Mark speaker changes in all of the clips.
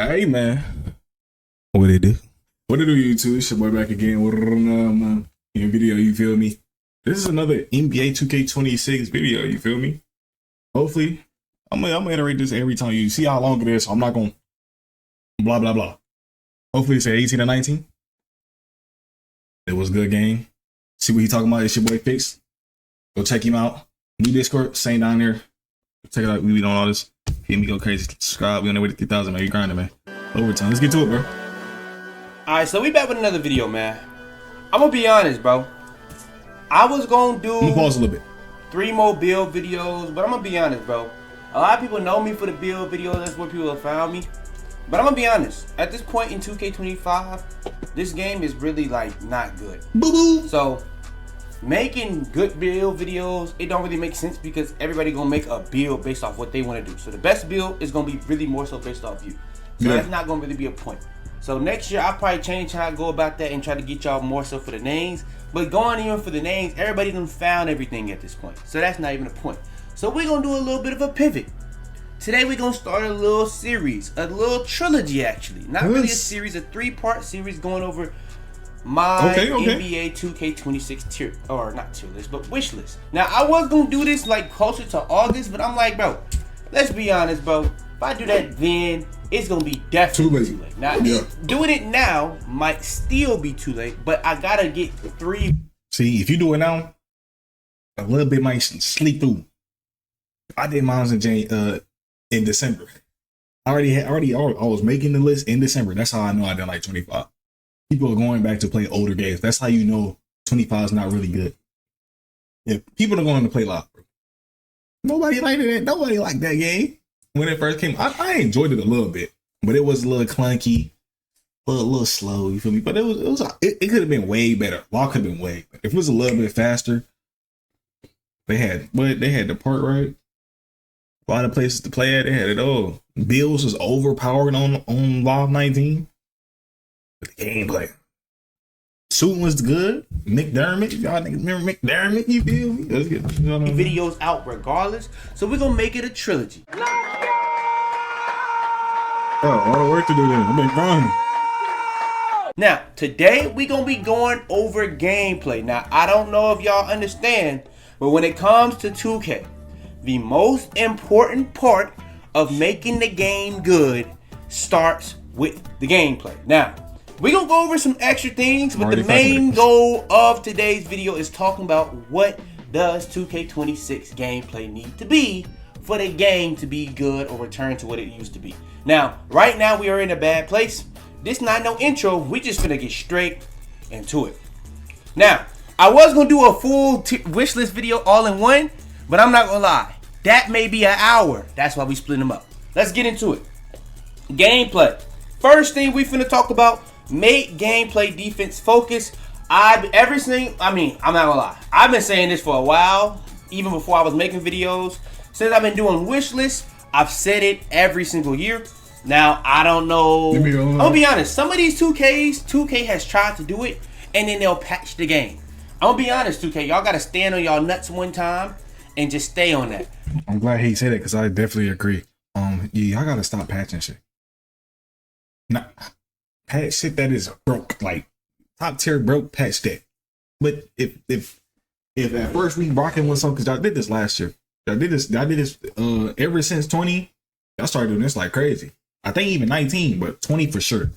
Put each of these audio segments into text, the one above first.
Speaker 1: Hey man, what it do? What it do, YouTube? It's your boy back again with a video. You feel me? This is another NBA 2K26 video. You feel me? Hopefully, I'm gonna iterate this every time. You see how long it is. So I'm not gonna blah blah blah. Hopefully, it's at 18 or 19. It was a good game. See what he talking about? It's your boy Fix. Go check him out. New Discord, same down there. Check it out. We doing all this. Hit me, go crazy. Subscribe. We on the way to 3,000, man. You grinding, man. Overtime. Let's get to it, bro.
Speaker 2: Alright, so we back with another video, man. I'm gonna be honest, bro. I was gonna do
Speaker 1: I'm gonna pause a little bit.
Speaker 2: 3 more build videos, but I'm gonna be honest, bro. A lot of people know me for the build videos. That's where people have found me. But I'm gonna be honest. At this point in 2K25, this game is really like not good.
Speaker 1: Boo-boo.
Speaker 2: So making good build videos, it don't really make sense because everybody gonna make a build based off what they want to do. So the best build is gonna be really more so based off you. So that's not gonna really be a point. So next year I'll probably change how I go about that and try to get y'all more so for the names. But going even for the names, everybody done found everything at this point. So that's not even a point. So we're gonna do a little bit of a pivot. Today we're gonna start a little series, a little trilogy actually. Not really a series, a 3-part series going over my NBA 2K26 tier, or not tier list, but wish list. Now I was gonna do this like closer to August, but I'm like, bro, let's be honest, bro. If I do that then, it's gonna be definitely too late. Now doing it now might still be too late, but I gotta get 3.
Speaker 1: See, if you do it now, a little bit might sleep through. I did mine in December. I was making the list in December. That's how I know I did like 25. People are going back to play older games. That's how you know 25 is not really good. If people are going to play live, bro. Nobody liked it. Nobody liked that game when it first came. I enjoyed it a little bit, but it was a little clunky, a little slow. You feel me? But it could have been way better. Law could have been way better. If it was a little bit faster, they had the part right. A lot of places to play at. They had it all. Bills was overpowered on Law 19. The gameplay. Shooting was good. McDermott, y'all niggas remember McDermott? You feel me? Let's get
Speaker 2: videos out regardless. So we're gonna make it a trilogy.
Speaker 1: Oh, a lot of work to do then. I've been grinding.
Speaker 2: Now, today we're gonna be going over gameplay. Now, I don't know if y'all understand, but when it comes to 2K, the most important part of making the game good starts with the gameplay. Now, we're going to go over some extra things, but the main goal of today's video is talking about what does 2K26 gameplay need to be for the game to be good or return to what it used to be. Now, right now we are in a bad place. This not no intro. We just finna get straight into it. Now, I was going to do a full wish list video all in one, but I'm not going to lie. That may be an hour. That's why we split them up. Let's get into it. Gameplay. First thing we finna talk about. Make gameplay defense focus. I'm not gonna lie. I've been saying this for a while, even before I was making videos. Since I've been doing wish lists, I've said it every single year. Now, I don't know. I'm gonna be honest. Some of these 2K has tried to do it, and then they'll patch the game. I'm gonna be honest, 2K. Y'all gotta stand on y'all nuts one time and just stay on that.
Speaker 1: I'm glad he said it because I definitely agree. Y'all gotta stop patching shit. Nah. Patch shit that is broke, like top tier broke, patch that. But if at first we rocking with something, because y'all did this last year, y'all did this ever since 20, y'all started doing this like crazy. I think even 19, but 20 for sure.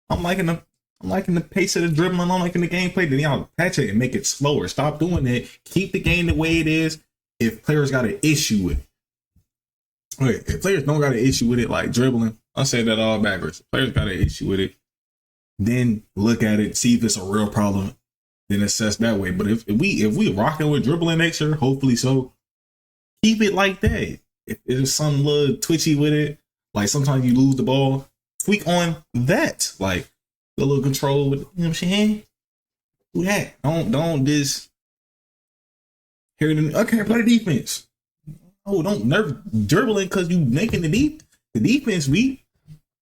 Speaker 1: I'm liking the pace of the dribbling. I'm liking the gameplay. Then y'all patch it and make it slower. Stop doing it. Keep the game the way it is. If players got an issue with it, okay, if players don't got an issue with it, like dribbling. I say that all backwards. If players got an issue with it, then look at it, see if it's a real problem, then assess that way. But if we rocking with dribbling next year, hopefully so, keep it like that. If there's some little twitchy with it, like sometimes you lose the ball, tweak on that. Like a little control with, you know what I'm saying? Do that. Don't just hear them. Okay, play defense. Oh, don't nerve dribbling because you making the defense. We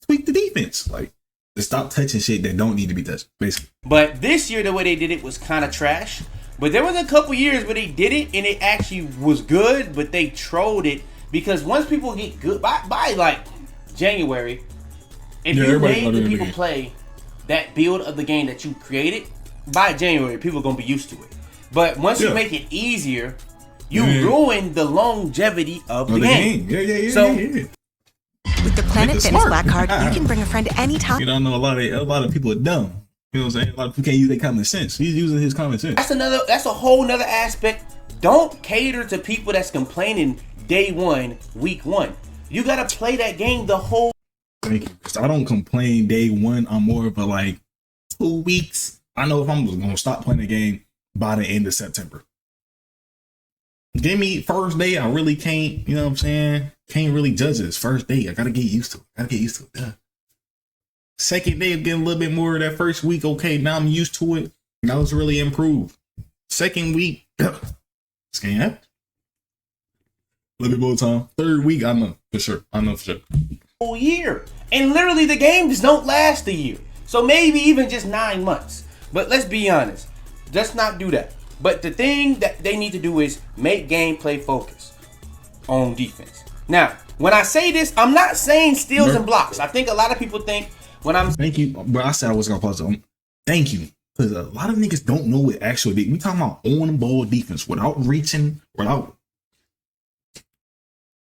Speaker 1: tweak the defense, like to stop touching shit that don't need to be touched, basically.
Speaker 2: But this year, the way they did it was kind of trash. But there was a couple years where they did it and it actually was good, but they trolled it because once people get good by like January, If you made the people play that build of the game that you created, by January, people are going to be used to it. But once you make it easier, you ruin the longevity of the game.
Speaker 3: With the Planet Fitness Black Card, you can bring a friend anytime.
Speaker 1: You don't know, a lot of people are dumb. You know what I'm saying? A lot of people can't use their common sense. He's using his common sense.
Speaker 2: That's a whole nother aspect. Don't cater to people that's complaining day one, week one. You gotta play that game the whole.
Speaker 1: Thank you. Cause I don't complain day one. I'm more of a like 2 weeks. I know if I'm gonna stop playing the game by the end of September. Give me first day, I really can't, you know what I'm saying? Can't really judge this. First day, I gotta get used to it. Yeah. Second day, I'm getting a little bit more of that first week. Okay, now I'm used to it. Now it's really improved. Second week, it's gonna happen. A little bit more time. Third week, I know for sure.
Speaker 2: Whole year. And literally the games don't last a year. So maybe even just 9 months. But let's be honest. Let's not do that. But the thing that they need to do is make gameplay focus on defense. Now, when I say this, I'm not saying steals and blocks. I think a lot of people think when I'm...
Speaker 1: Thank you. But I said I was going to pause it. Thank you. Because a lot of niggas don't know what actually... We talking about on-ball defense without reaching, without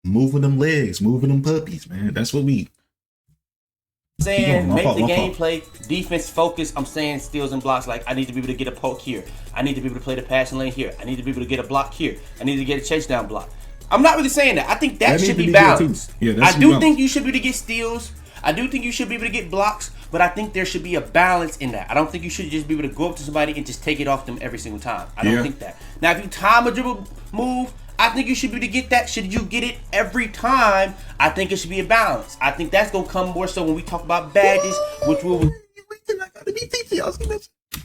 Speaker 1: moving them legs, moving them puppies, man. That's what we...
Speaker 2: saying make the gameplay defense focus. I'm saying steals and blocks. Like I need to be able to get a poke here. I need to be able to play the passing lane here. I need to be able to get a block here. I need to get a chase down block. I'm not really saying that. I think that should be balanced. I do think you should be able to get steals. I do think you should be able to get blocks. But I think there should be a balance in that. I don't think you should just be able to go up to somebody and just take it off them every single time. I don't think that. Now, if you time a dribble move, I think you should be able to get that. Should you get it every time? I think it should be a balance. I think that's gonna come more so when we talk about badges, which will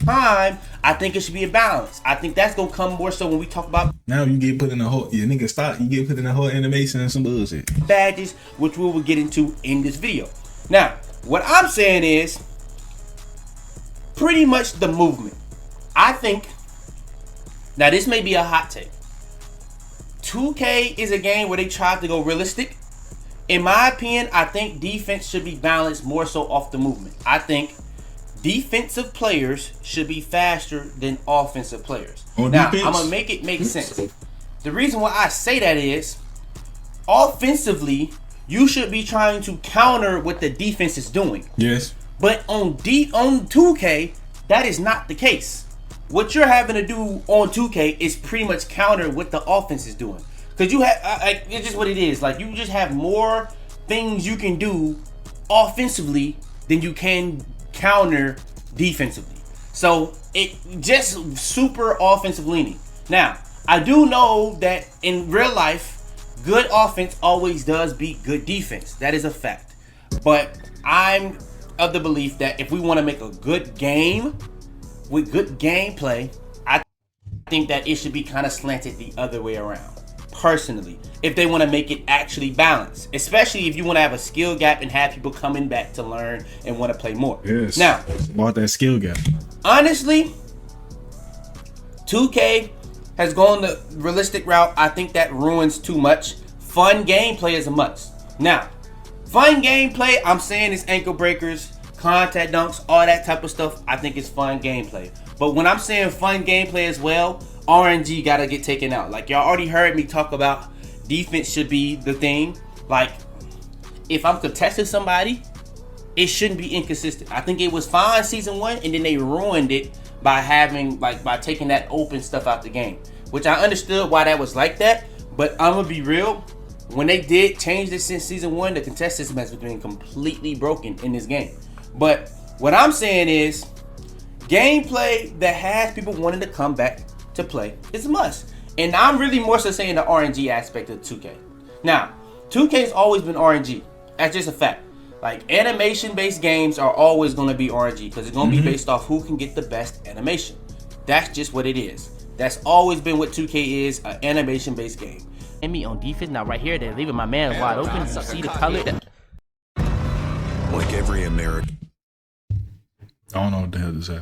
Speaker 2: time. I think it should be a balance. I think that's gonna come more so when we talk about
Speaker 1: now you get put in a whole you get put in a whole animation and some bullshit.
Speaker 2: Badges, which we will get into in this video. Now, what I'm saying is pretty much the movement. I think now this may be a hot take. 2K is a game where they tried to go realistic. In my opinion, I think defense should be balanced more so off the movement. I think defensive players should be faster than offensive players. Now, I'm going to make it make sense. The reason why I say that is offensively, you should be trying to counter what the defense is doing.
Speaker 1: Yes.
Speaker 2: But on 2K, that is not the case. What you're having to do on 2K is pretty much counter what the offense is doing. Because you have, it's just what it is. Like, you just have more things you can do offensively than you can counter defensively. So, it just super offensive leaning. Now, I do know that in real life, good offense always does beat good defense. That is a fact. But I'm of the belief that if we want to make a good game with good gameplay, I think that it should be kind of slanted the other way around. Personally, if they want to make it actually balanced, especially if you want to have a skill gap and have people coming back to learn and want to play more.
Speaker 1: Yes.
Speaker 2: Now,
Speaker 1: about that skill gap.
Speaker 2: Honestly, 2K has gone the realistic route. I think that ruins too much. Fun gameplay is a must. Now, fun gameplay, I'm saying it's ankle breakers, contact dunks, all that type of stuff. I think it's fun gameplay. But when I'm saying fun gameplay as well, RNG gotta get taken out. Like, y'all already heard me talk about defense should be the thing. Like, if I'm contesting somebody, it shouldn't be inconsistent. I think it was fine season 1, and then they ruined it by by taking that open stuff out the game, which I understood why that was like that. But I'm gonna be real, when they did change this since season 1, the contest system has been completely broken in this game. But what I'm saying is, gameplay that has people wanting to come back to play is a must. And I'm really more so saying the RNG aspect of 2K. Now, 2K's always been RNG. That's just a fact. Like, animation-based games are always going to be RNG because it's going to be based off who can get the best animation. That's just what it is. That's always been what 2K is, an animation-based game. And me on defense, now right here, they're leaving my man wide open. You see the color?
Speaker 4: Like every American.
Speaker 1: I don't know what the hell this is.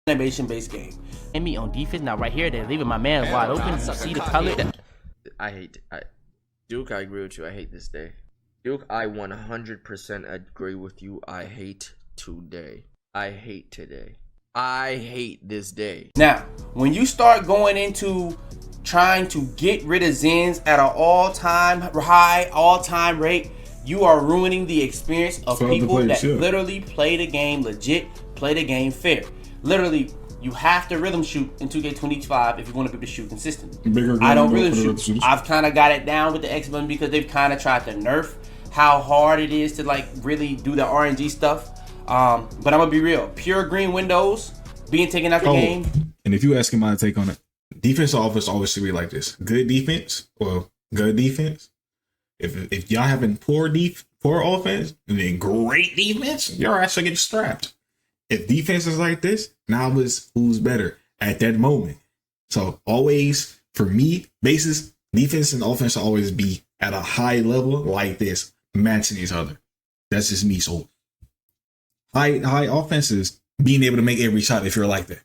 Speaker 2: Animation-based game. And me on defense, now right here, they're leaving my man wide open. You see the color?
Speaker 5: Duke, I agree with you. I hate this day.
Speaker 4: Duke, I 100% agree with you. I hate today. I hate today. I hate this day.
Speaker 2: Now, when you start going into trying to get rid of Zens at an all-time high, all-time rate, you are ruining the experience of people that literally play the game legit, play the game fair. Literally, you have to rhythm shoot in 2K25 if you want to be able to shoot consistently. I don't rhythm shoot. I've kind of got it down with the X button because they've kind of tried to nerf how hard it is to like really do the RNG stuff. But I'm gonna be real. Pure green windows being taken out the game.
Speaker 1: And if you asking my take on it, defense or offense always should be like this. Good defense, well, good defense. If y'all having poor offense and then great defense, your ass should get strapped. If defense is like this, now it's who's better at that moment. So always, for me, basis, defense and offense will always be at a high level like this, matching each other. That's just me. So high offenses, being able to make every shot if you're like that.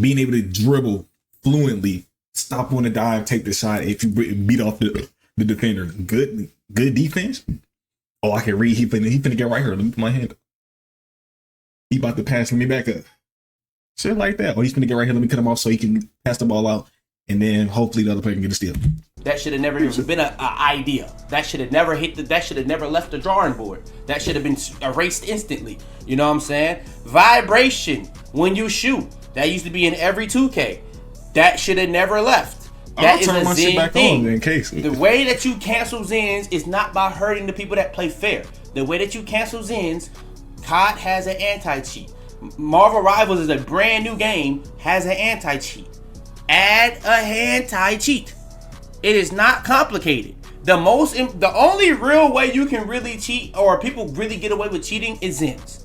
Speaker 1: Being able to dribble fluently, stop on the dive, take the shot if you beat off the defender. Good defense. Oh, I can read. He finna get right here. Let me put my hand up. He about to pass me back up. Shit like that. Oh, he's finna get right here. Let me cut him off so he can pass the ball out. And then hopefully the other player can get a steal.
Speaker 2: That should have never even been an idea. That should have never that should have never left the drawing board. That should have been erased instantly. You know what I'm saying? Vibration when you shoot. That used to be in every 2K. That should have never left. That is a Zen thing.
Speaker 1: In case.
Speaker 2: The way that you cancel Zens is not by hurting the people that play fair. The way that you cancel Zens, COD has an anti-cheat. Marvel Rivals is a brand new game, has an anti-cheat. Add a anti-cheat. It is not complicated. The only real way you can really cheat or people really get away with cheating is Zens.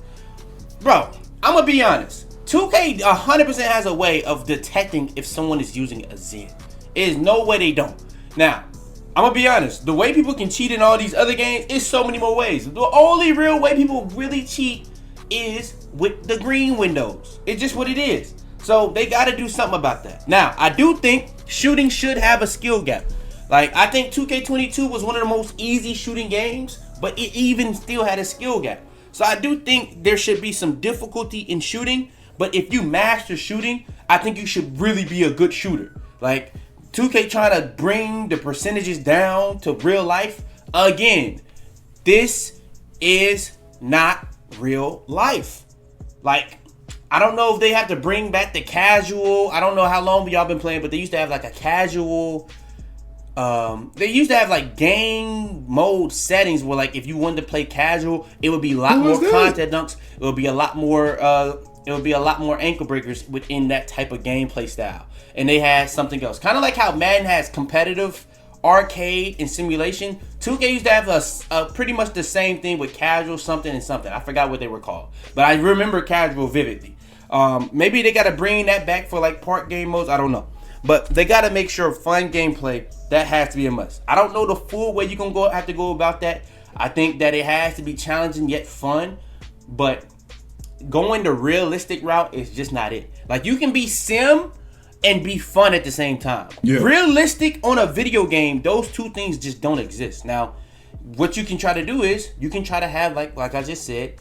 Speaker 2: Bro, I'm gonna be honest. 2K 100% has a way of detecting if someone is using a Zen. There's no way they don't. Now, I'm gonna be honest. The way people can cheat in all these other games is so many more ways. The only real way people really cheat is with the green windows. It's just what it is. So they got to do something about that. Now, I do think shooting should have a skill gap. Like, I think 2K22 was one of the most easy shooting games, but it even still had a skill gap. So I do think there should be some difficulty in shooting, but if you master shooting, I think you should really be a good shooter. Like, 2K trying to bring the percentages down to real life. Again, this is not real life. Like, I don't know if they have to bring back the casual. I don't know how long y'all been playing, but they used to have like a casual. They used to have like game mode settings where like if you wanted to play casual, it would be a lot more content dunks. It would be a lot more. It would be a lot more ankle breakers within that type of gameplay style. And they had something else, kind of like how Madden has competitive, arcade, and simulation. 2K used to have a pretty much the same thing with casual something and something. I forgot what they were called, but I remember casual vividly. Maybe they got to bring that back for like part game modes. I don't know, but they got to make sure fun gameplay, that has to be a must. I don't know the full way you can have to go about that. I think that it has to be challenging yet fun, but going the realistic route is just not it. Like, you can be sim and be fun at the same time. Yeah. Realistic on a video game, those two things just don't exist. Now, what you can try to do is you can try to have like I just said,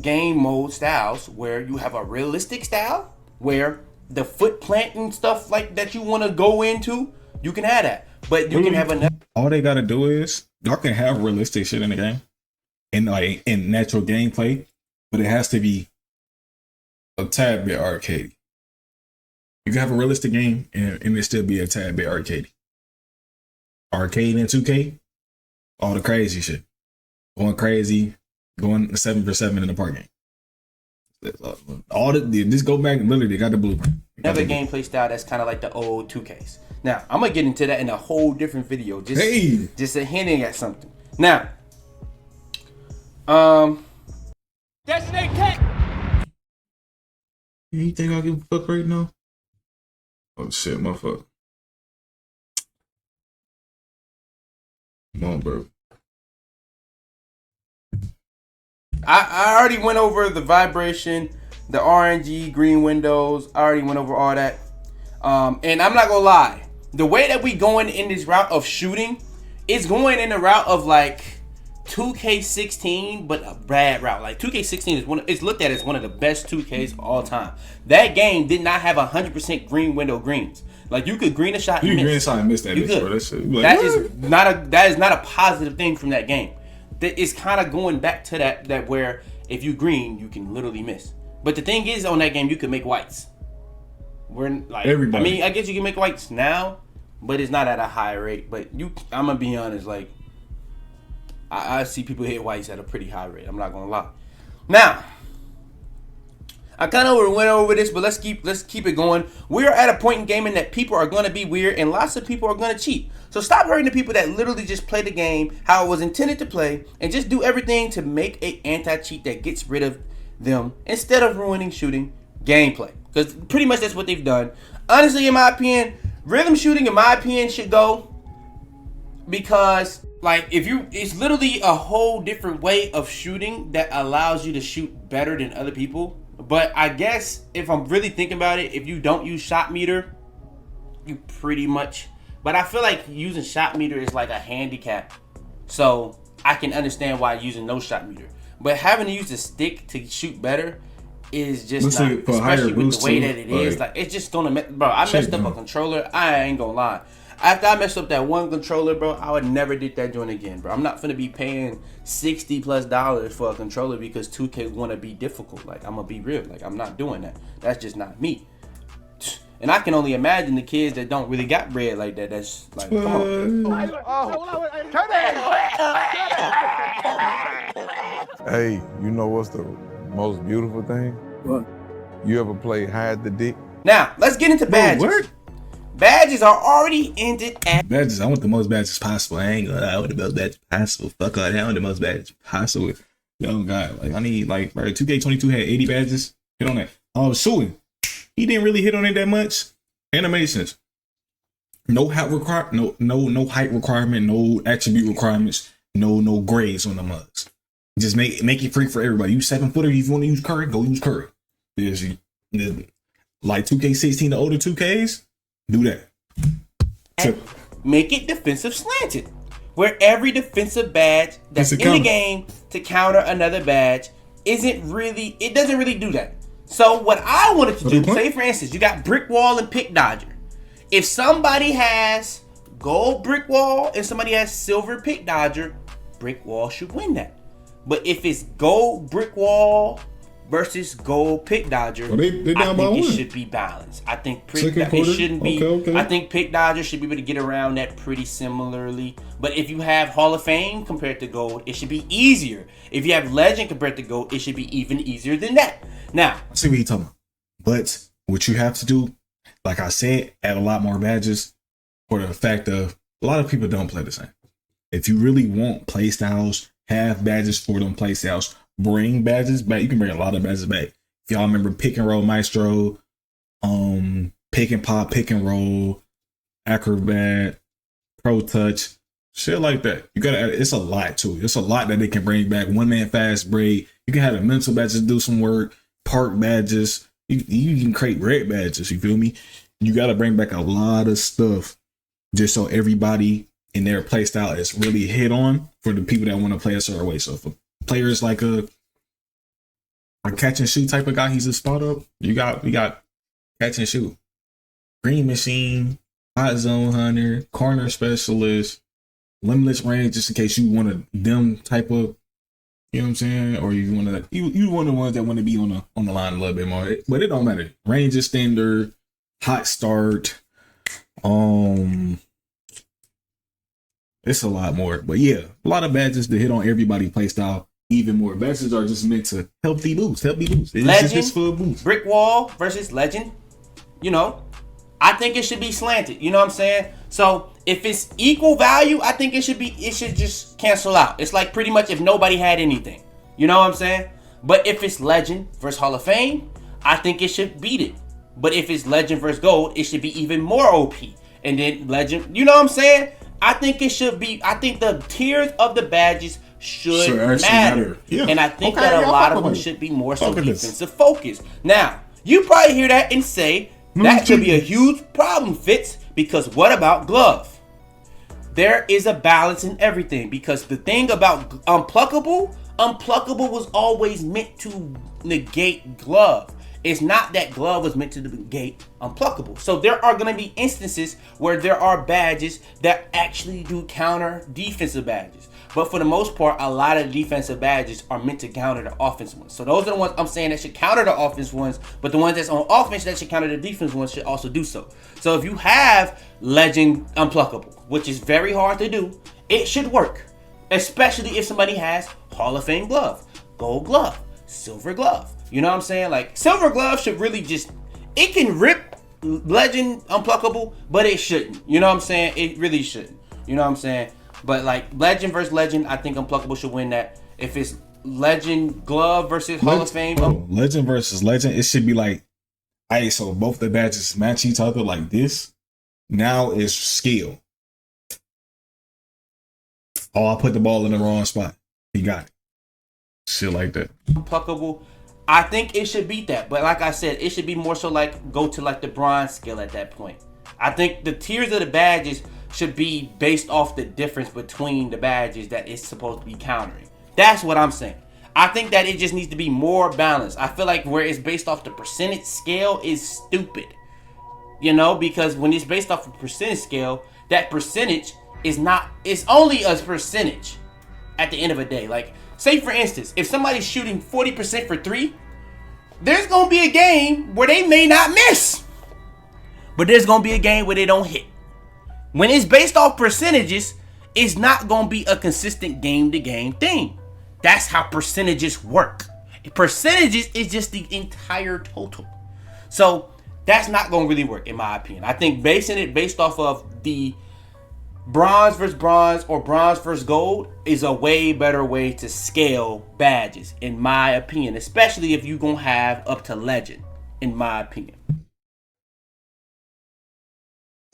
Speaker 2: game mode styles where you have a realistic style where the foot planting stuff like that you want to go into, you can have that. But you can have another.
Speaker 1: All they gotta do is y'all can have realistic shit in the game and like in natural gameplay, but it has to be a tad bit arcade. You can have a realistic game and it still be a tad bit arcade. Arcade in 2K, all the crazy shit. Going crazy, going 7-for-7 in the park game. All just go back and literally they got the blueprint.
Speaker 2: Another gameplay style that's kind of like the old 2Ks. Now, I'm going to get into that in a whole different video. Just a hinting at something. Now, Destinate Cat.
Speaker 1: You think I'll give a fuck right now? Oh shit, my fuck. Come on, bro.
Speaker 2: I already went over the vibration, the RNG, green windows. I already went over all that. And I'm not gonna lie, the way that we going in this route of shooting is going in the route of like 2K16, but a bad route. Like 2K16 it's looked at as one of the best 2Ks of all time. That game did not have 100% green window greens. Like you could green a shot.
Speaker 1: You
Speaker 2: and
Speaker 1: green
Speaker 2: miss.
Speaker 1: a shot and miss that.
Speaker 2: You could.
Speaker 1: Bro, that shit, like,
Speaker 2: that is not a positive thing from that game. That is kind of going back to that where if you green, you can literally miss. But the thing is, on that game, you can make whites. We're like everybody. I mean, I guess you can make whites now, but it's not at a high rate. But I'm gonna be honest, like. I see people hit whites at a pretty high rate. I'm not gonna lie. Now, I kind of went over this, but let's keep it going. We are at a point in gaming that people are gonna be weird, and lots of people are gonna cheat. So stop hurting the people that literally just play the game how it was intended to play, and just do everything to make a anti-cheat that gets rid of them instead of ruining shooting gameplay. Because pretty much that's what they've done. Honestly, in my opinion, rhythm shooting, in my opinion, should go because. Like, it's literally a whole different way of shooting that allows you to shoot better than other people. But I guess if I'm really thinking about it, if you don't use shot meter, you pretty much. But I feel like using shot meter is like a handicap. So I can understand why using no shot meter. But having to use a stick to shoot better is just not, especially with the way that it is. Like, it's just gonna, bro. I messed up a controller. I ain't gonna lie. After I messed up that one controller, bro, I would never did that joint again, bro. I'm not finna be paying $60+ for a controller because 2K wanna be difficult. Like, I'm gonna be real. Like, I'm not doing that. That's just not me. And I can only imagine the kids that don't really got bread like that. That's like, come on.
Speaker 5: Hey, you know what's the most beautiful thing?
Speaker 1: What?
Speaker 5: You ever play hide the dick?
Speaker 2: Now, let's get into badges.
Speaker 1: What?
Speaker 2: Badges are already ended at
Speaker 1: badges. I want the most badges possible. I ain't gonna lie. I want the most badges possible. Fuck all that. I want the most badges possible. Yo, God, like I need like 2K22 had 80 badges. Hit on that. Shooting. He didn't really hit on it that much. Animations. No height no height requirement. No attribute requirements. No grades on the mugs. Just make it free for everybody. You 7-footer. If you want to use Curry, go use Curry. Like 2K16, the older 2Ks. Do that.
Speaker 2: Make it defensive slanted, where every defensive badge that's in the game to counter another badge it doesn't really do that. So what I wanted to do, say for instance, you got brick wall and pick dodger. If somebody has gold brick wall and somebody has silver pick dodger, brick wall should win that. But if it's gold brick wall versus gold pick dodger, I think it should be balanced. I think it shouldn't be. Okay. I think pick dodger should be able to get around that pretty similarly. But if you have Hall of Fame compared to gold, it should be easier. If you have legend compared to gold, it should be even easier than that. Now,
Speaker 1: I see what you're talking about. But what you have to do, like I said, add a lot more badges for the fact of a lot of people don't play the same. If you really want play styles, have badges for them play styles. Bring badges back. You can bring a lot of badges back. If y'all remember Pick and Roll Maestro, Pick and Pop, Pick and Roll, Acrobat, Pro Touch, shit like that. You gotta. It's a lot too. It's a lot that they can bring back. One man fast break. You can have the mental badges do some work. Park badges. You can create red badges. You feel me? You gotta bring back a lot of stuff just so everybody in their play style is really hit on for the people that want to play a certain way. So for players like a catch and shoot type of guy, he's a spot up. We got catch and shoot, green machine, hot zone hunter, corner specialist, limitless range, just in case you want a them type of, you know what I'm saying, or you want to you one of the ones that want to be on the line a little bit more. But it don't matter. Range extender, hot start, it's a lot more. But yeah, a lot of badges to hit on everybody play style. Even more badges are just meant to help the boost. It's
Speaker 2: legend,
Speaker 1: just for a boost.
Speaker 2: Brick wall versus legend. You know, I think it should be slanted. You know what I'm saying? So if it's equal value, I think it should just cancel out. It's like pretty much if nobody had anything. You know what I'm saying? But if it's legend versus Hall of Fame, I think it should beat it. But if it's legend versus gold, it should be even more OP. And then legend, you know what I'm saying? I think the tiers of the badges should matter. Yeah. And I think that a lot of them should be more so defensive focused. Now, you probably hear that and say, that could be a huge problem, Fitz, because what about glove? there is a balance in everything, because the thing about Unpluckable was always meant to negate Glove. It's not that Glove was meant to negate Unpluckable. So there are going to be instances where there are badges that actually do counter defensive badges. But for the most part, a lot of defensive badges are meant to counter the offensive ones. So those are the ones I'm saying that should counter the offense ones, but the ones that's on offense that should counter the defense ones should also do so. So if you have Legend Unpluckable, which is very hard to do, it should work. Especially if somebody has Hall of Fame Glove, Gold Glove, Silver Glove. You know what I'm saying? Like, Silver Glove should really just, it can rip Legend Unpluckable, but it shouldn't. You know what I'm saying? It really shouldn't. You know what I'm saying? But like Legend versus Legend, I think Unpluckable should win that. If it's Legend Glove versus Hall of Fame,
Speaker 1: Legend versus Legend, it should be like, hey, so both the badges match each other like this. Now it's skill. Oh, I put the ball in the wrong spot. He got it. Shit like that.
Speaker 2: Unpluckable, I think it should beat that. But like I said, it should be more so like go to like the bronze scale at that point. I think the tiers of the badges should be based off the difference between the badges that it's supposed to be countering. That's what I'm saying. I think that it just needs to be more balanced. I feel like where it's based off the percentage scale is stupid. You know, because when it's based off a percentage scale, that percentage is not, it's only a percentage at the end of a day. Like, say for instance, if somebody's shooting 40% for 3, there's going to be a game where they may not miss. But there's going to be a game where they don't hit. When it's based off percentages, it's not going to be a consistent game-to-game thing. That's how percentages work. Percentages is just the entire total. So that's not going to really work, in my opinion. I think basing it based off of the bronze versus bronze or bronze versus gold is a way better way to scale badges, in my opinion. Especially if you're going to have up to legend, in my opinion.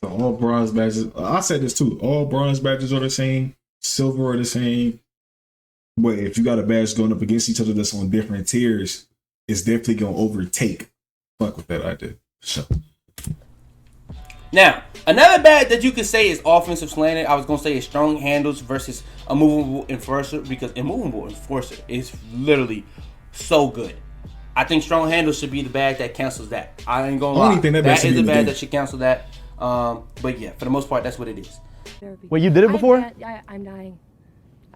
Speaker 1: So all bronze badges, I said this too, all bronze badges are the same, silver are the same. But if you got a badge going up against each other that's on different tiers, it's definitely going to overtake. Fuck with that idea. So.
Speaker 2: Now, another badge that you could say is offensive slanted, I was going to say is strong handles versus a movable enforcer, because immovable enforcer is literally so good. I think strong handles should be the badge that cancels that. I ain't going to lie. That is the badge that should cancel that. But yeah, for the most part, that's what it is.
Speaker 6: Wait, you did it before?
Speaker 7: I'm dying.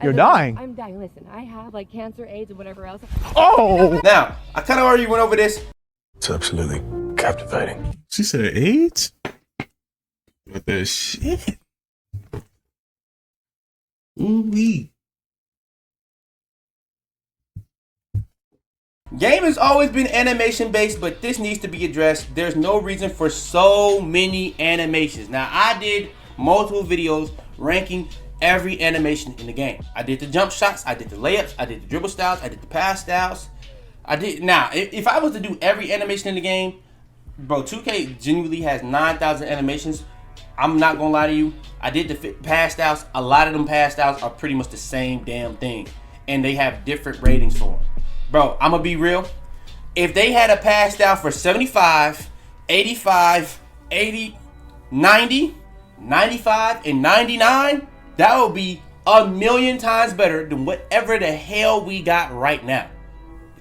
Speaker 6: You're dying?
Speaker 7: I'm dying. Listen, I have like cancer, AIDS, and whatever else.
Speaker 6: Oh!
Speaker 2: Now, I kind of already went over this.
Speaker 8: It's absolutely captivating.
Speaker 1: She said AIDS? What the shit? Ooh-wee.
Speaker 2: Game has always been animation based, but this needs to be addressed. There's no reason for so many animations. Now, I did multiple videos ranking every animation in the game. I did the jump shots, I did the layups, I did the dribble styles, I did the pass styles. Now, if I was to do every animation in the game, bro, 2K genuinely has 9,000 animations. I'm not gonna lie to you. I did the pass styles. A lot of them pass styles are pretty much the same damn thing, and they have different ratings for them. Bro, I'm gonna be real. If they had a pass style for 75, 85, 80, 90, 95, and 99, that would be a million times better than whatever the hell we got right now.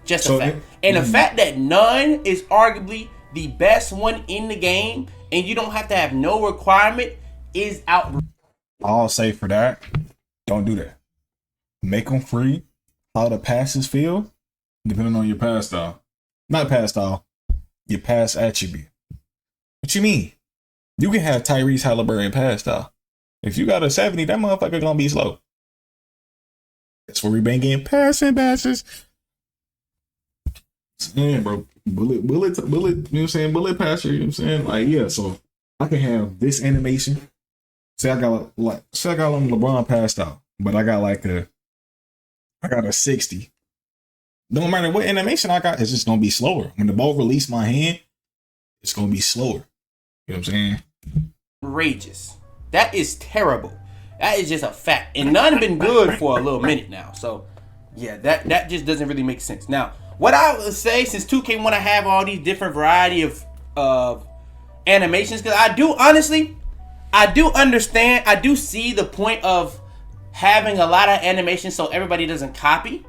Speaker 2: Just a fact. And the fact that none is arguably the best one in the game, and you don't have to have no requirement, is out.
Speaker 1: I'll say for that, don't do that. Make them free. How the passes feel, depending on your pass style. Not pass style, your pass attribute. What you mean? You can have Tyrese Halliburton pass style. If you got a 70, that motherfucker gonna be slow. That's where we been getting passing passes. Yeah, bro. Bullet, you know what I'm saying? Bullet passer, you know what I'm saying? Like, yeah, so I can have this animation. Say I got LeBron pass style, but I got a 60. No matter what animation I got, it's just gonna be slower. When the ball release my hand, it's gonna be slower. You know what I'm saying?
Speaker 2: Outrageous. That is terrible. That is just a fact. And none been good for a little minute now. So, yeah, that just doesn't really make sense. Now, what I would say, since 2K want to have all these different variety of animations, because I I do understand. I do see the point of having a lot of animations so everybody doesn't copy.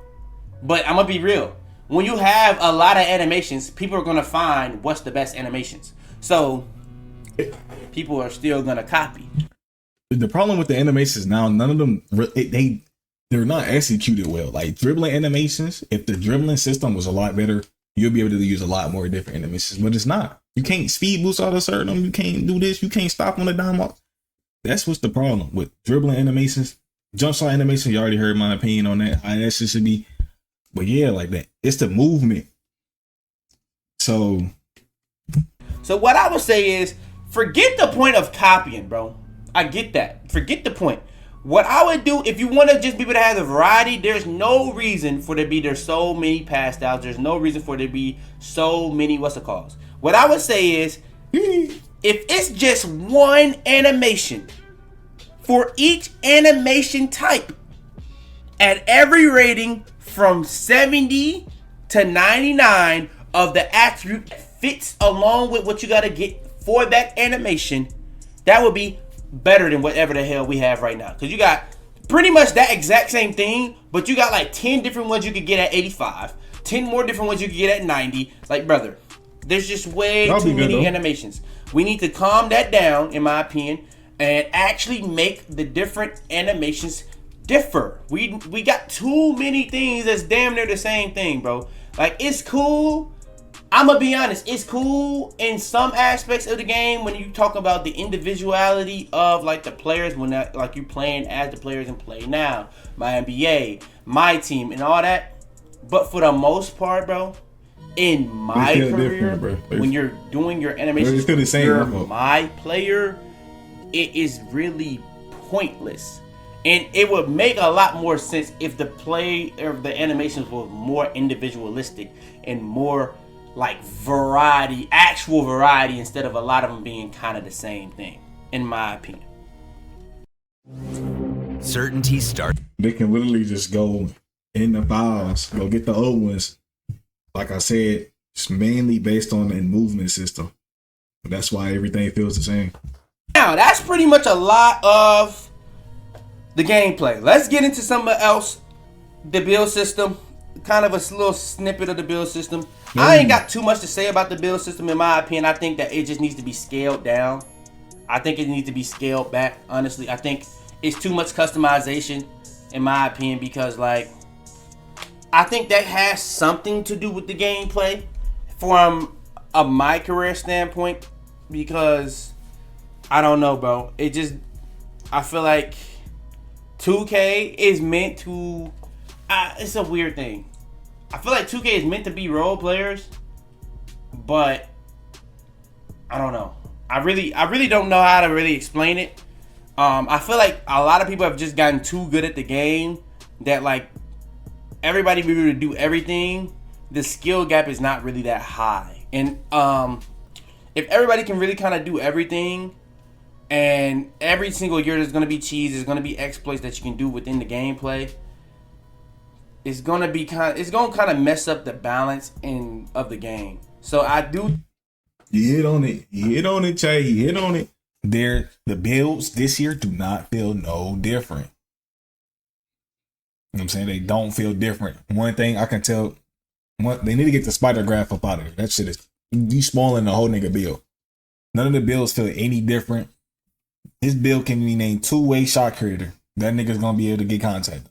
Speaker 2: But I'm gonna be real. When you have a lot of animations, people are gonna find what's the best animations. So people are still gonna copy.
Speaker 1: The problem with the animations now, none of them they're not executed well. Like dribbling animations, if the dribbling system was a lot better, you'll be able to use a lot more different animations. But it's not. You can't speed boost out of certain. You can't do this. You can't stop on the dime. That's what's the problem with dribbling animations. Jump shot animation. You already heard my opinion on that. How that shit should be. But yeah, like that. It's the movement. So
Speaker 2: what I would say is, forget the point of copying, bro. I get that. Forget the point. What I would do, if you want to just be able to have the variety, there's no reason for there to be there's so many pass styles. There's no reason for there to be so many What I would say is, if it's just one animation for each animation type at every rating from 70 to 99 of the attribute fits along with what you got to get for that animation, that would be better than whatever the hell we have right now. Because you got pretty much that exact same thing, but you got like 10 different ones you could get at 85, 10 more different ones you could get at 90. Like, brother, there's just way too many animations. We need to calm that down, in my opinion, and actually make the different animations differ. We got too many things that's damn near the same thing, bro. Like, it's cool. I'm gonna be honest, it's cool in some aspects of the game when you talk about the individuality of like the players, when that, like you playing as the players and play now, my NBA, my team, and all that. But for the most part, bro, in my career, when you're doing your animations, you're my player, it is really pointless. And it would make a lot more sense if the animations were more individualistic and more like variety, actual variety, instead of a lot of them being kind of the same thing, in my opinion.
Speaker 9: Certainty start.
Speaker 1: They can literally just go in the files, go get the old ones. Like I said, it's mainly based on the movement system. That's why everything feels the same.
Speaker 2: Now, that's pretty much a lot of the gameplay. Let's get into something else. The build system. Kind of a little snippet of the build system. I ain't got too much to say about the build system, in my opinion. I think that it just needs to be scaled down. I think it needs to be scaled back, honestly. I think it's too much customization, in my opinion, because like I think that has something to do with the gameplay from my career standpoint, because I don't know, bro. I feel like 2K is meant to it's a weird thing. I feel like 2K is meant to be role players, but I don't know. I really don't know how to really explain it. I feel like a lot of people have just gotten too good at the game that like everybody be able to do everything. The skill gap is not really that high, and if everybody can really kind of do everything, and every single year there's gonna be cheese, there's gonna be exploits that you can do within the gameplay. It's gonna kind of mess up the balance of the game. So I do.
Speaker 1: You hit on it. You hit on it, Che. You hit on it. The builds this year do not feel no different. You know what I'm saying? They don't feel different. One thing I can tell, they need to get the spider graph up out of here. That shit is you spoiling the whole nigga build. None of the builds feel any different. His build can be named two-way shot creator. That nigga's gonna be able to get contact.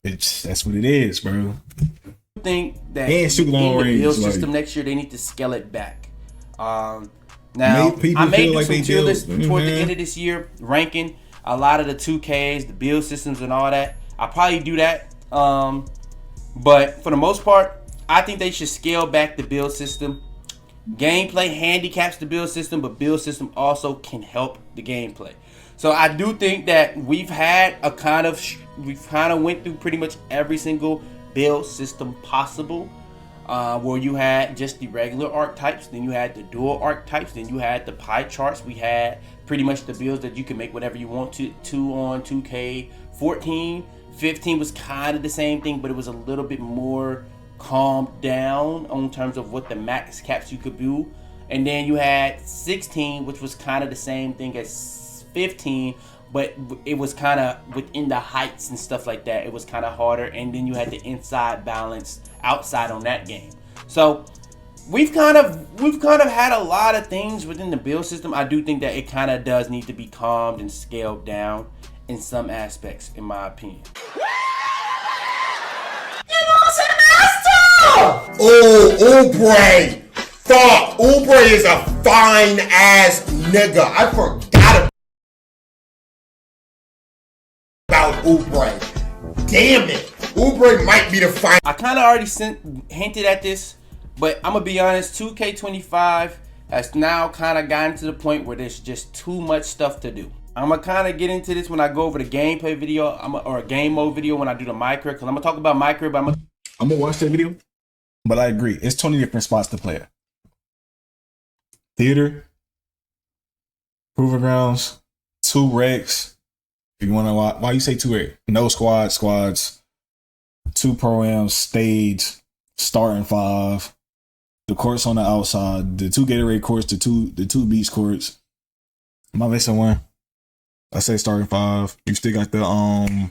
Speaker 1: That's what it is, bro.
Speaker 2: I think that
Speaker 1: and super long
Speaker 2: in the
Speaker 1: range,
Speaker 2: build system next year they need to scale it back. Now I may do some tier lists toward the end of this year, ranking a lot of the 2Ks, the build systems, and all that. I'll probably do that. But for the most part, I think they should scale back the build system. Gameplay handicaps the build system, but build system also can help the gameplay. So I do think that we've kind of went through pretty much every single build system possible, where you had just the regular archetypes, then you had the dual archetypes, then you had the pie charts. We had pretty much the builds that you can make whatever you want to on 2K14. 15 was kind of the same thing, but it was a little bit more calmed down on terms of what the max caps you could do. And then you had 16, which was kind of the same thing as 15, but it was kind of within the heights and stuff like that. It was kind of harder. And then you had the inside balance outside on that game. So we've kind of had a lot of things within the build system. I do think that it kind of does need to be calmed and scaled down in some aspects, in my opinion.
Speaker 9: Oh, Oubre! Fuck! Oubre is a fine ass nigga. I forgot about Oubre. Damn it! Oubre might be the fine.
Speaker 2: I kind of already hinted at this, but I'm gonna be honest. 2K25 has now kind of gotten to the point where there's just too much stuff to do. I'm gonna kind of get into this when I go over the gameplay video, or a game mode video when I do the micro, because I'm gonna talk about micro, but
Speaker 1: I'm gonna watch that video. But I agree, it's 20 different spots to play at. Theater, Proving Grounds, 2 Recs. If you wanna, why you say 2 Recs? No squads, 2 Pro-Ams, stage, starting 5, the courts on the outside, the 2 Gatorade courts, the two beach courts. Am I missing one? I say starting 5. You still got the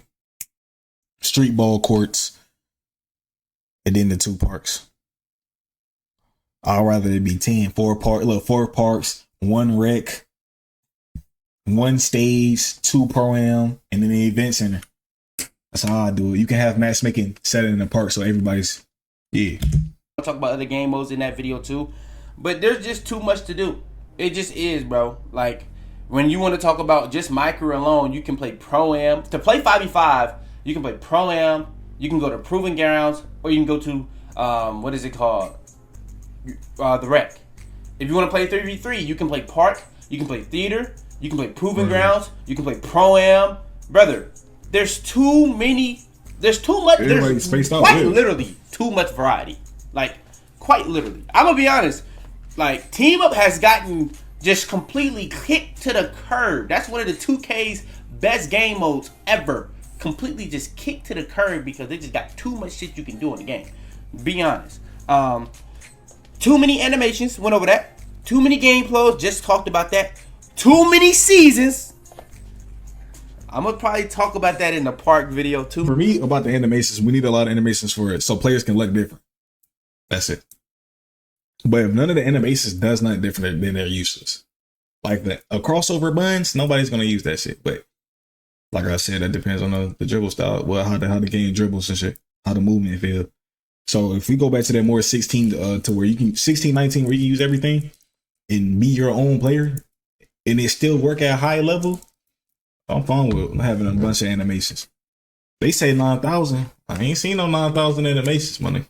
Speaker 1: street ball courts, and then the 2 parks. I'd rather it be 10, 4 parks, 1 rec, 1 stage, 2 Pro-Am, and then the event center. That's how I do it. You can have matchmaking set it in the park so everybody's, yeah.
Speaker 2: I'll talk about other game modes in that video too, but there's just too much to do. It just is, bro. Like, when you want to talk about just micro alone, you can play Pro-Am. To play 5v5, you can play Pro-Am, you can go to Proving Grounds, or you can go to, what is it called? The Rec. If you want to play 3v3, you can play Park, you can play Theater, you can play Proving Grounds, you can play Pro-Am. Brother, there's too much. There's quite literally too much variety. Like, quite literally. I'm going to be honest. Like, Team Up has gotten just completely kicked to the curb. That's one of the 2K's best game modes ever. Completely just kicked to the curb because they just got too much shit you can do in the game. Be honest. Too many animations, went over that. Too many game flows, just talked about that. Too many seasons. I'm gonna probably talk about that in the park video too.
Speaker 1: For me, about the animations, we need a lot of animations for it so players can look different. That's it. But if none of the animations does not different, then they're useless. Like that, a crossover buns, nobody's gonna use that shit. But like I said, that depends on the dribble style. Well, how the game dribbles and shit, how the movement feel. So if we go back to that more 16 to where you can 16, 19, where you can use everything and be your own player, and it still work at a high level, I'm fine with having a bunch of animations. They say 9,000. I ain't seen no 9,000 animations, money.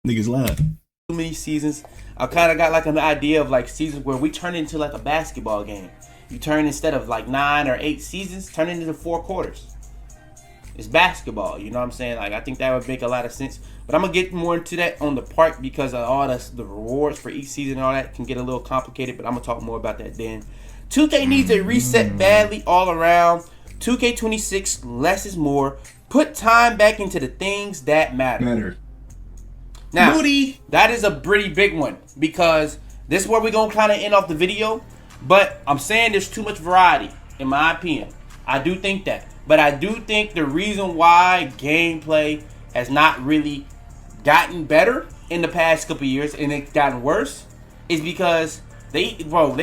Speaker 1: Niggas lying.
Speaker 2: Too many seasons. I kind of got like an idea of like seasons where we turn it into like a basketball game. You turn, instead of like 9 or 8 seasons, turn it into 4 quarters. It's basketball, you know what I'm saying? Like, I think that would make a lot of sense. But I'm going to get more into that on the park because of all the rewards for each season and all that can get a little complicated. But I'm going to talk more about that then. 2K needs a reset badly all around. 2K26, less is more. Put time back into the things that matter. Now, that is a pretty big one because this is where we're going to kind of end off the video. But I'm saying there's too much variety, in my opinion. I do think that. But I do think the reason why gameplay has not really gotten better in the past couple years and it's gotten worse is because they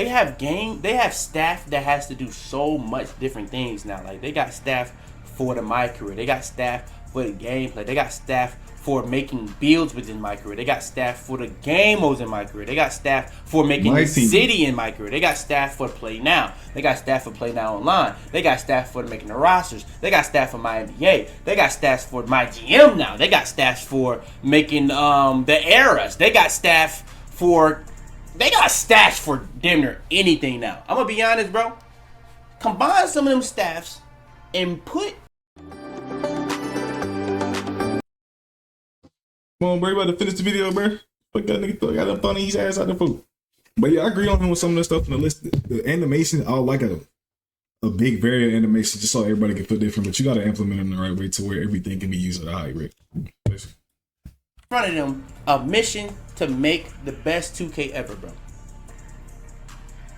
Speaker 2: have staff that has to do so much different things now. Like, they got staff for the my career, they got staff for the gameplay, they got staff for making builds within my career, they got staff for the game modes in my career, they got staff for making the city in my career, they got staff for Play Now, they got staff for Play Now Online, they got staff for making the rosters, they got staff for my NBA, they got staff for my GM now, they got staff for making the eras, they got staff for damn near anything now. I'm gonna be honest, bro. Combine some of them staffs and put.
Speaker 1: Come on, bro, you about to finish the video, bro. Fuck that nigga, I got him funny his ass out the food. But yeah, I agree on him with some of the stuff on the list. The animation, I would like a big variant animation just so everybody can feel different, but you gotta implement them the right way to where everything can be used at a high rate. Listen.
Speaker 2: In front of them, a mission to make the best 2K ever, bro.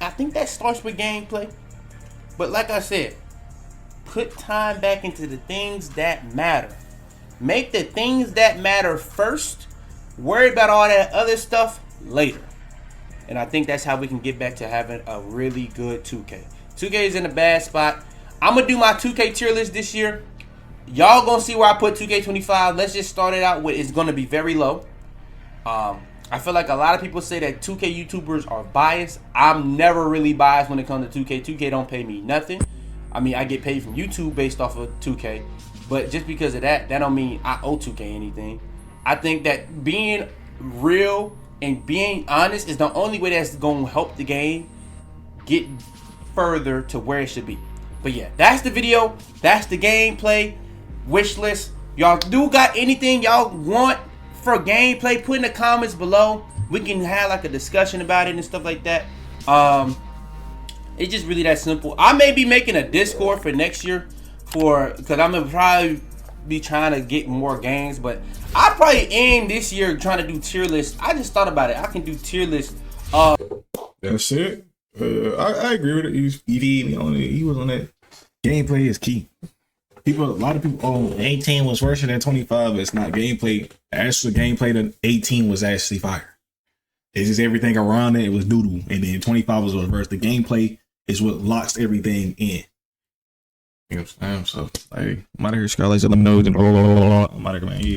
Speaker 2: I think that starts with gameplay. But like I said, put time back into the things that matter. Make the things that matter first. Worry about all that other stuff later. And I think that's how we can get back to having a really good 2K. 2K is in a bad spot. I'm going to do my 2K tier list this year. Y'all going to see where I put 2K25. Let's just start it out with it's going to be very low. I feel like a lot of people say that 2K YouTubers are biased. I'm never really biased when it comes to 2K. 2K don't pay me nothing. I mean, I get paid from YouTube based off of 2K. But just because of that don't mean I owe 2K anything. I think that being real and being honest is the only way that's going to help the game get further to where it should be. But yeah, that's the video. That's the gameplay wish list. Y'all do got anything y'all want for gameplay? Put in the comments below. We can have like a discussion about it and stuff like that. It's just really that simple. I may be making a Discord for next year because I'm gonna probably be trying to get more games, but I probably aim this year trying to do tier lists. I just thought about it. I can do tier lists.
Speaker 1: That's it. I agree with it. He was on that. Gameplay is key. A lot of people, 18 was worse than 25. It's not gameplay. Actual gameplay, the 18 was actually fire. It's just everything around it. It was doodle, and then 25 was reverse. The gameplay is what locks everything in. You know what I'm saying? So, hey, I'm out of here, Scarlet. Let me know. I'm out of here, man. Yeah.